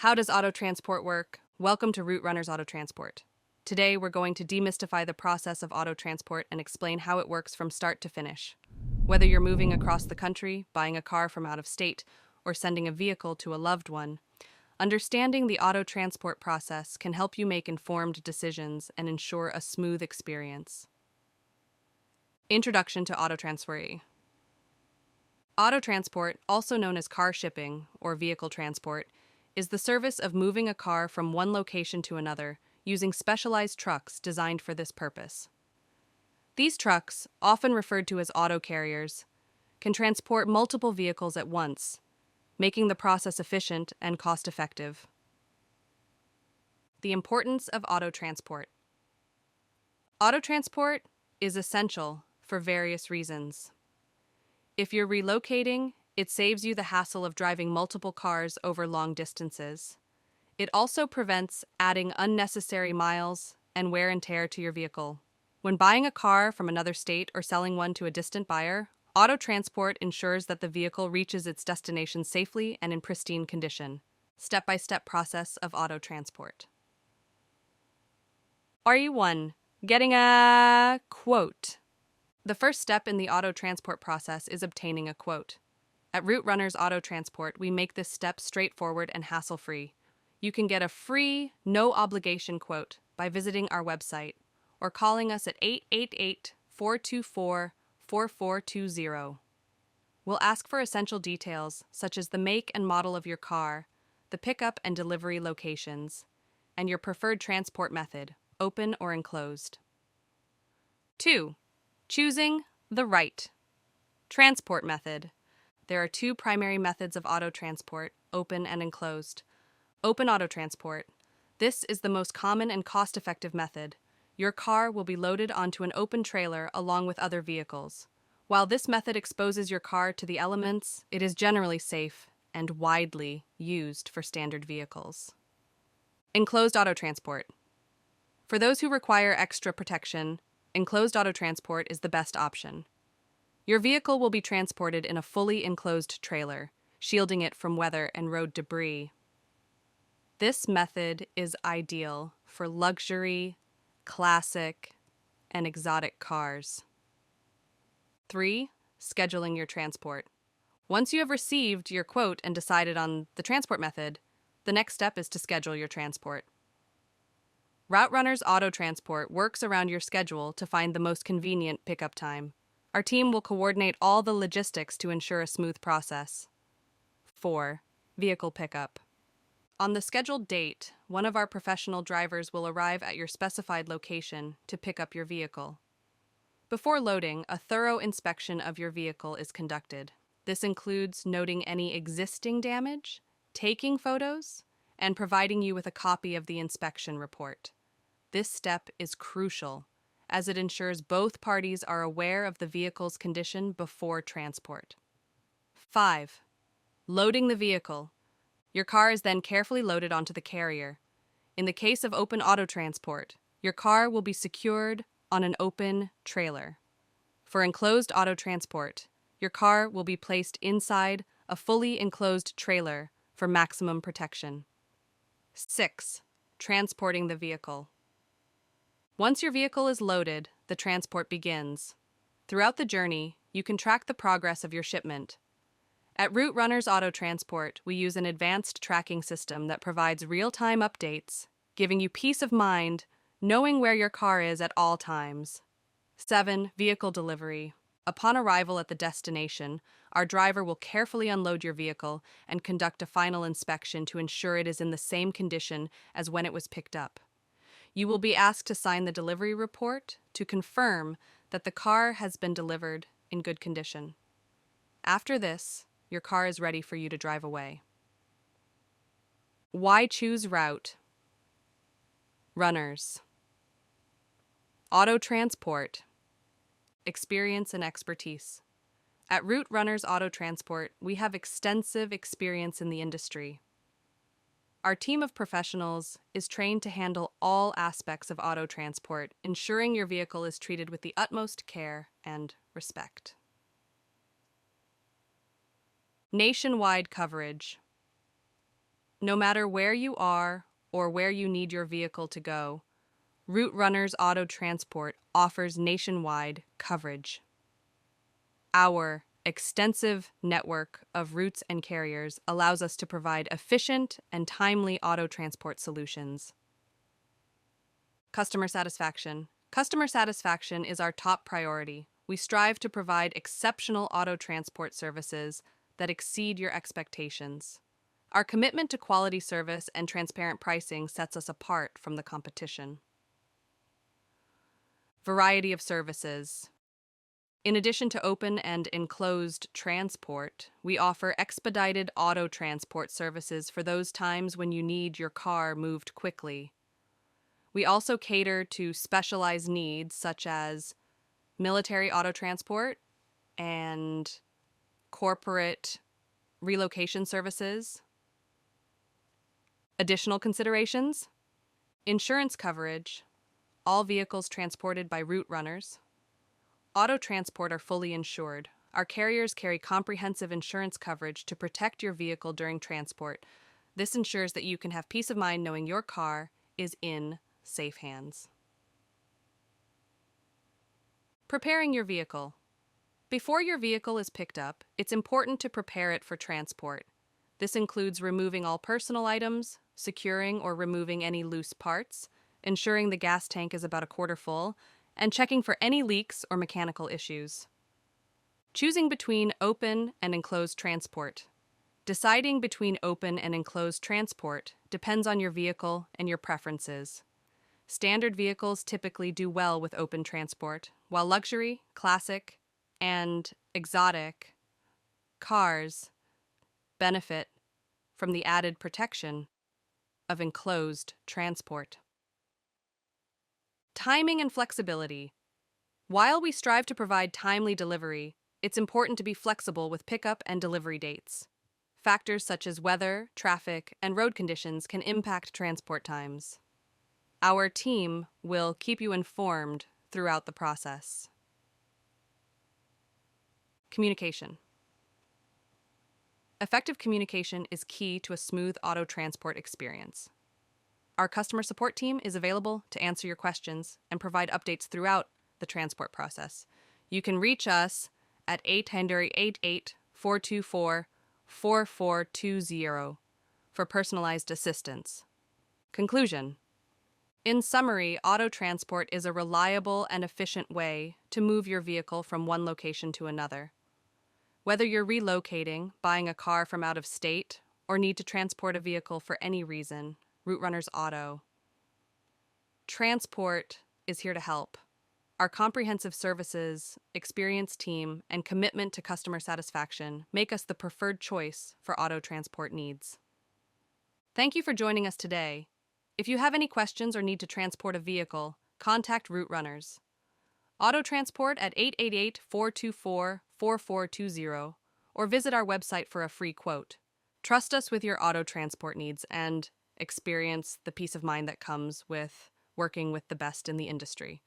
How does auto transport work? Welcome to Route Runners Auto Transport. Today, we're going to demystify the process of auto transport and explain how it works from start to finish. Whether you're moving across the country, buying a car from out of state, or sending a vehicle to a loved one, understanding the auto transport process can help you make informed decisions and ensure a smooth experience. Introduction to auto transferee. Auto transport, also known as car shipping or vehicle transport, is the service of moving a car from one location to another using specialized trucks designed for this purpose. These trucks, often referred to as auto carriers, can transport multiple vehicles at once, making the process efficient and cost-effective. The importance of auto transport. Auto transport is essential for various reasons. If you're relocating, it saves you the hassle of driving multiple cars over long distances. It also prevents adding unnecessary miles and wear and tear to your vehicle. When buying a car from another state or selling one to a distant buyer, auto transport ensures that the vehicle reaches its destination safely and in pristine condition. Step-by-step process of auto transport. RE1. Getting a quote. The first step in the auto transport process is obtaining a quote. At Route Runners Auto Transport, we make this step straightforward and hassle-free. You can get a free, no-obligation quote by visiting our website or calling us at 888-424-4420. We'll ask for essential details such as the make and model of your car, the pickup and delivery locations, and your preferred transport method, open or enclosed. 2. Choosing the right transport method. There are two primary methods of auto transport, open and enclosed. Open auto transport. This is the most common and cost-effective method. Your car will be loaded onto an open trailer along with other vehicles. While this method exposes your car to the elements, it is generally safe and widely used for standard vehicles. Enclosed auto transport. For those who require extra protection, enclosed auto transport is the best option. Your vehicle will be transported in a fully enclosed trailer, shielding it from weather and road debris. This method is ideal for luxury, classic, and exotic cars. 3. Scheduling your transport. Once you have received your quote and decided on the transport method, the next step is to schedule your transport. Route Runners Auto Transport works around your schedule to find the most convenient pickup time. Our team will coordinate all the logistics to ensure a smooth process. 4. Vehicle pickup. On the scheduled date, one of our professional drivers will arrive at your specified location to pick up your vehicle. Before loading, a thorough inspection of your vehicle is conducted. This includes noting any existing damage, taking photos, and providing you with a copy of the inspection report. This step is crucial, as it ensures both parties are aware of the vehicle's condition before transport. 5. Loading the vehicle. Your car is then carefully loaded onto the carrier. In the case of open auto transport, your car will be secured on an open trailer. For enclosed auto transport, your car will be placed inside a fully enclosed trailer for maximum protection. 6. Transporting the vehicle. Once your vehicle is loaded, the transport begins. Throughout the journey, you can track the progress of your shipment. At Route Runners Auto Transport, we use an advanced tracking system that provides real-time updates, giving you peace of mind, knowing where your car is at all times. 7. Vehicle delivery. Upon arrival at the destination, our driver will carefully unload your vehicle and conduct a final inspection to ensure it is in the same condition as when it was picked up. You will be asked to sign the delivery report to confirm that the car has been delivered in good condition. After this, your car is ready for you to drive away. Why choose Route Runners? Auto transport. Experience and expertise. At Route Runners Auto Transport, we have extensive experience in the industry. Our team of professionals is trained to handle all aspects of auto transport, ensuring your vehicle is treated with the utmost care and respect. Nationwide coverage. No matter where you are or where you need your vehicle to go, Route Runners Auto Transport offers nationwide coverage. Our extensive network of routes and carriers allows us to provide efficient and timely auto transport solutions. Customer satisfaction. Customer satisfaction is our top priority. We strive to provide exceptional auto transport services that exceed your expectations. Our commitment to quality service and transparent pricing sets us apart from the competition. Variety of services. In addition to open and enclosed transport, we offer expedited auto transport services for those times when you need your car moved quickly. We also cater to specialized needs such as military auto transport and corporate relocation services. Additional considerations: insurance coverage, all vehicles transported by Route Runners. Auto transport are fully insured. Our carriers carry comprehensive insurance coverage to protect your vehicle during transport. This ensures that you can have peace of mind knowing your car is in safe hands. Preparing your vehicle. Before your vehicle is picked up, it's important to prepare it for transport. This includes removing all personal items, securing or removing any loose parts, ensuring the gas tank is about a quarter full, and checking for any leaks or mechanical issues. Choosing between open and enclosed transport. Deciding between open and enclosed transport depends on your vehicle and your preferences. Standard vehicles typically do well with open transport, while luxury, classic, and exotic cars benefit from the added protection of enclosed transport. Timing and flexibility. While we strive to provide timely delivery, it's important to be flexible with pickup and delivery dates. Factors such as weather, traffic, and road conditions can impact transport times. Our team will keep you informed throughout the process. Communication. Effective communication is key to a smooth auto transport experience. Our customer support team is available to answer your questions and provide updates throughout the transport process. You can reach us at 888-424-4420 for personalized assistance. Conclusion. In summary, auto transport is a reliable and efficient way to move your vehicle from one location to another. Whether you're relocating, buying a car from out of state, or need to transport a vehicle for any reason, Route Runners Auto Transport is here to help. Our comprehensive services, experienced team, and commitment to customer satisfaction make us the preferred choice for auto transport needs. Thank you for joining us today. If you have any questions or need to transport a vehicle, contact Route Runners Auto Transport at 888-424-4420 or visit our website for a free quote. Trust us with your auto transport needs and experience the peace of mind that comes with working with the best in the industry.